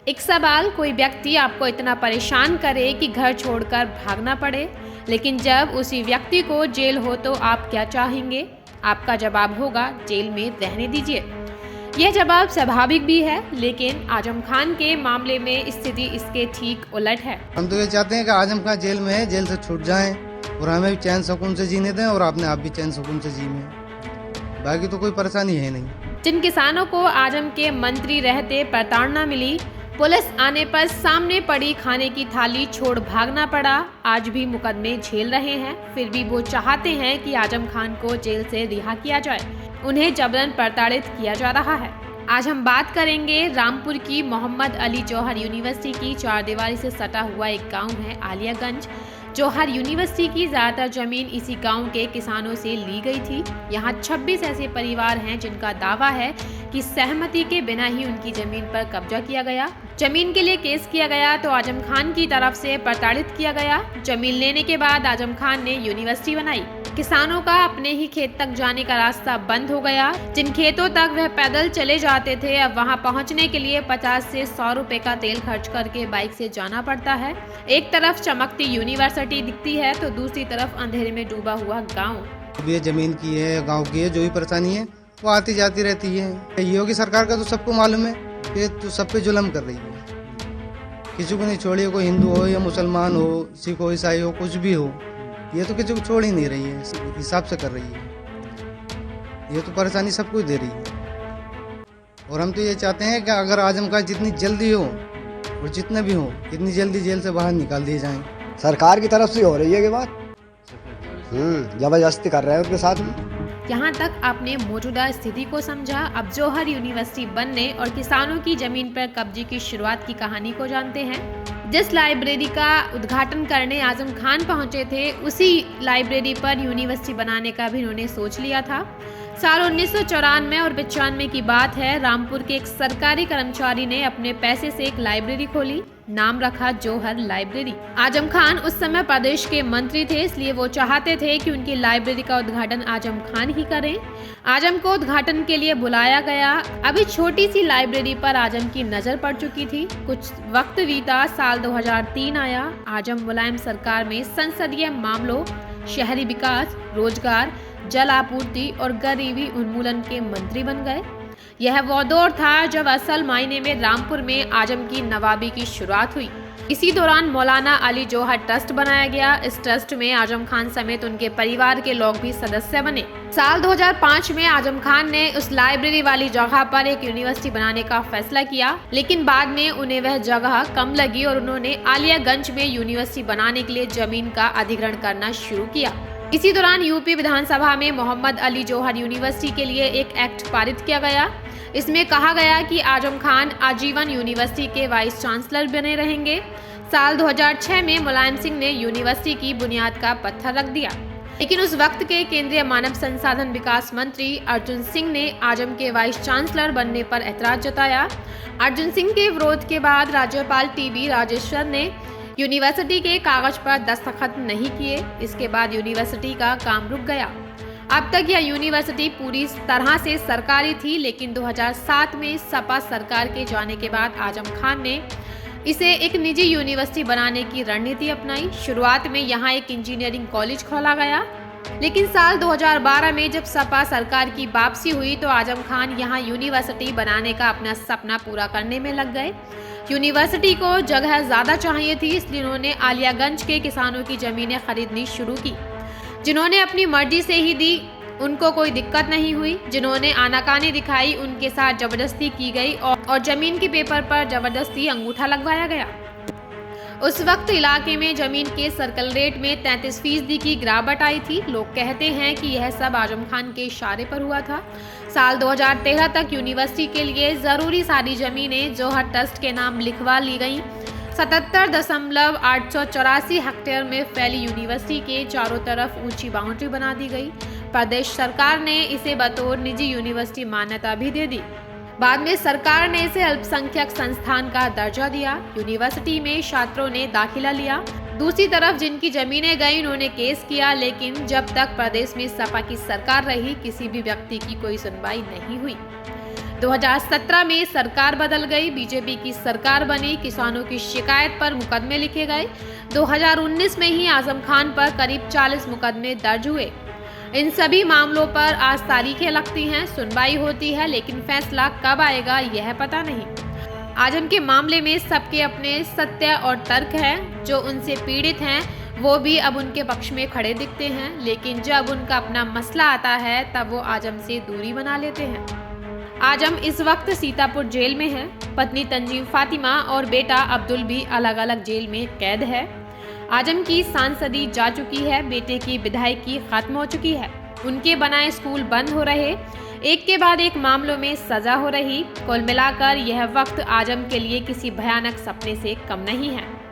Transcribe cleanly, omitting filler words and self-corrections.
एक सवाल, कोई व्यक्ति आपको इतना परेशान करे कि घर छोड़कर भागना पड़े, लेकिन जब उसी व्यक्ति को जेल हो तो आप क्या चाहेंगे? आपका जवाब होगा जेल में रहने दीजिए। यह जवाब स्वाभाविक भी है, लेकिन आजम खान के मामले में स्थिति इसके ठीक उलट है। हम तो ये चाहते हैं कि आजम खान जेल में है, जेल से छूट जाएं और हमें भी चैन सुकून से जीने दें और अपने आप भी चैन सुकून से जीने। बाकी तो कोई परेशानी है नहीं। जिन किसानों को आजम के मंत्री रहते प्रताड़ना मिली, पुलिस आने पर सामने पड़ी खाने की थाली छोड़ भागना पड़ा, आज भी मुकदमे झेल रहे हैं, फिर भी वो चाहते हैं कि आजम खान को जेल से रिहा किया जाए। उन्हें जबरन प्रताड़ित किया जा रहा है। आज हम बात करेंगे रामपुर की मोहम्मद अली जौहर यूनिवर्सिटी की चारदीवारी से सटा हुआ एक गांव है आलियागंज। जौहर यूनिवर्सिटी की ज्यादातर जमीन इसी गांव के किसानों से ली गई थी। यहाँ 26 ऐसे परिवार हैं जिनका दावा है कि सहमति के बिना ही उनकी जमीन पर कब्जा किया गया। जमीन के लिए केस किया गया तो आजम खान की तरफ से प्रताड़ित किया गया। जमीन लेने के बाद आजम खान ने यूनिवर्सिटी बनाई। किसानों का अपने ही खेत तक जाने का रास्ता बंद हो गया। जिन खेतों तक वह पैदल चले जाते थे, अब वहां पहुंचने के लिए 50 से 100 रुपए का तेल खर्च करके बाइक से जाना पड़ता है। एक तरफ चमकती यूनिवर्सिटी दिखती है तो दूसरी तरफ अंधेरे में डूबा हुआ गाँव। ये जमीन की है, गाँव की है, जो भी परेशानी है वो आती जाती रहती है। योगी सरकार का तो सबको मालूम है कि तो सब पे जुल्म कर रही है, किसी को नहीं छोड़ी, कोई हिंदू हो या मुसलमान हो, सिख हो, ईसाई हो, कुछ भी हो, ये तो किसी को छोड़ ही नहीं रही है, हिसाब से कर रही है। ये तो परेशानी सबको दे रही है। और हम तो ये चाहते हैं कि अगर आजम खान जितनी जल्दी हो और जितने भी हो, इतनी जल्दी जेल से बाहर निकाल दिए जाएं। सरकार की तरफ से हो रही है ये बात, जबरदस्ती कर रहे हैं उनके साथ में। यहाँ तक आपने मौजूदा स्थिति को समझा। अब जौहर यूनिवर्सिटी बनने और किसानों की जमीन पर कब्जे की शुरुआत की कहानी को जानते हैं। जिस लाइब्रेरी का उद्घाटन करने आजम खान पहुंचे थे, उसी लाइब्रेरी पर यूनिवर्सिटी बनाने का भी उन्होंने सोच लिया था। साल 1994 और 95 की बात है। रामपुर के एक सरकारी कर्मचारी ने अपने पैसे से एक लाइब्रेरी खोली, नाम रखा जौहर लाइब्रेरी। आजम खान उस समय प्रदेश के मंत्री थे, इसलिए वो चाहते थे कि उनकी लाइब्रेरी का उद्घाटन आजम खान ही करें। आजम को उद्घाटन के लिए बुलाया गया। अभी छोटी सी लाइब्रेरी पर आजम की नजर पड़ चुकी थी। कुछ वक्त बीता, साल 2003 आया। आजम मुलायम सरकार में संसदीय मामलों, शहरी विकास, रोजगार, जल आपूर्ति और गरीबी उन्मूलन के मंत्री बन गए। यह वो दौर था जब असल मायने में रामपुर में आजम की नवाबी की शुरुआत हुई। इसी दौरान मौलाना अली जौहर ट्रस्ट बनाया गया। इस ट्रस्ट में आजम खान समेत उनके परिवार के लोग भी सदस्य बने। साल 2005 में आजम खान ने उस लाइब्रेरी वाली जगह पर एक यूनिवर्सिटी बनाने का फैसला किया, लेकिन बाद में उन्हें वह जगह कम लगी और उन्होंने आलियागंज में यूनिवर्सिटी बनाने के लिए जमीन का अधिग्रहण करना शुरू किया। इसी दौरान यूपी विधानसभा में मोहम्मद अली जौहर यूनिवर्सिटी के लिए एक एक्ट पारित किया गया। इसमें कहा गया कि आजम खान आजीवन यूनिवर्सिटी के वाइस चांसलर बने रहेंगे। साल 2006 में मुलायम सिंह ने यूनिवर्सिटी की बुनियाद का पत्थर रख दिया, लेकिन उस वक्त के केंद्रीय मानव संसाधन विकास मंत्री अर्जुन सिंह ने आजम के वाइस चांसलर बनने पर ऐतराज जताया। अर्जुन सिंह के विरोध के बाद राज्यपाल टीबी राजेश्वर ने यूनिवर्सिटी के कागज पर दस्तखत नहीं किए। इसके बाद यूनिवर्सिटी का काम रुक गया। अब तक यह यूनिवर्सिटी पूरी तरह से सरकारी थी, लेकिन 2007 में सपा सरकार के जाने के बाद आजम खान ने इसे एक निजी यूनिवर्सिटी बनाने की रणनीति अपनाई। शुरुआत में यहाँ एक इंजीनियरिंग कॉलेज खोला गया, लेकिन साल 2012 में जब सपा सरकार की वापसी हुई तो आजम खान यहाँ यूनिवर्सिटी बनाने का अपना सपना पूरा करने में लग गए। यूनिवर्सिटी को जगह ज्यादा चाहिए थी, इसलिए उन्होंने आलियागंज के किसानों की जमीनें खरीदनी शुरू की। जिन्होंने अपनी मर्जी से ही दी, उनको कोई दिक्कत नहीं हुई। जिन्होंने आनाकानी दिखाई, उनके साथ जबरदस्ती की गई और जमीन के पेपर पर जबरदस्ती अंगूठा लगवाया गया। उस वक्त इलाके में जमीन के सर्कल रेट में 33% की गिरावट आई थी। लोग कहते हैं कि यह सब आजम खान के इशारे पर हुआ था। साल 2013 तक यूनिवर्सिटी के लिए जरूरी सारी जमीनें जौहर ट्रस्ट के नाम लिखवा ली गईं। 77.884 हेक्टेयर में फैली यूनिवर्सिटी के चारों तरफ ऊंची बाउंड्री बना दी गई। प्रदेश सरकार ने इसे बतौर निजी यूनिवर्सिटी मान्यता भी दे दी। बाद में सरकार ने इसे अल्पसंख्यक संस्थान का दर्जा दिया। यूनिवर्सिटी में छात्रों ने दाखिला लिया। दूसरी तरफ जिनकी जमीनें गई उन्होंने केस किया, लेकिन जब तक प्रदेश में सपा की सरकार रही किसी भी व्यक्ति की कोई सुनवाई नहीं हुई। 2017 में सरकार बदल गई, बीजेपी की सरकार बनी, किसानों की शिकायत पर मुकदमे लिखे गए। 2019 में ही आजम खान पर करीब 40 मुकदमे दर्ज हुए। इन सभी मामलों पर आज तारीखें लगती हैं, सुनवाई होती है, लेकिन फैसला कब आएगा यह पता नहीं। आजम के मामले में सबके अपने सत्य और तर्क है। जो उनसे पीड़ित हैं वो भी अब उनके पक्ष में खड़े दिखते हैं, लेकिन जब उनका अपना मसला आता है तब वो आजम से दूरी बना लेते हैं। आजम इस वक्त सीतापुर जेल में है। पत्नी तंजीम फातिमा और बेटा अब्दुल भी अलग अलग जेल में कैद है। आजम की सांसदी जा चुकी है, बेटे की विधायकी खत्म हो चुकी है, उनके बनाए स्कूल बंद हो रहे, एक के बाद एक मामलों में सजा हो रही। कुल मिलाकर यह वक्त आजम के लिए किसी भयानक सपने से कम नहीं है।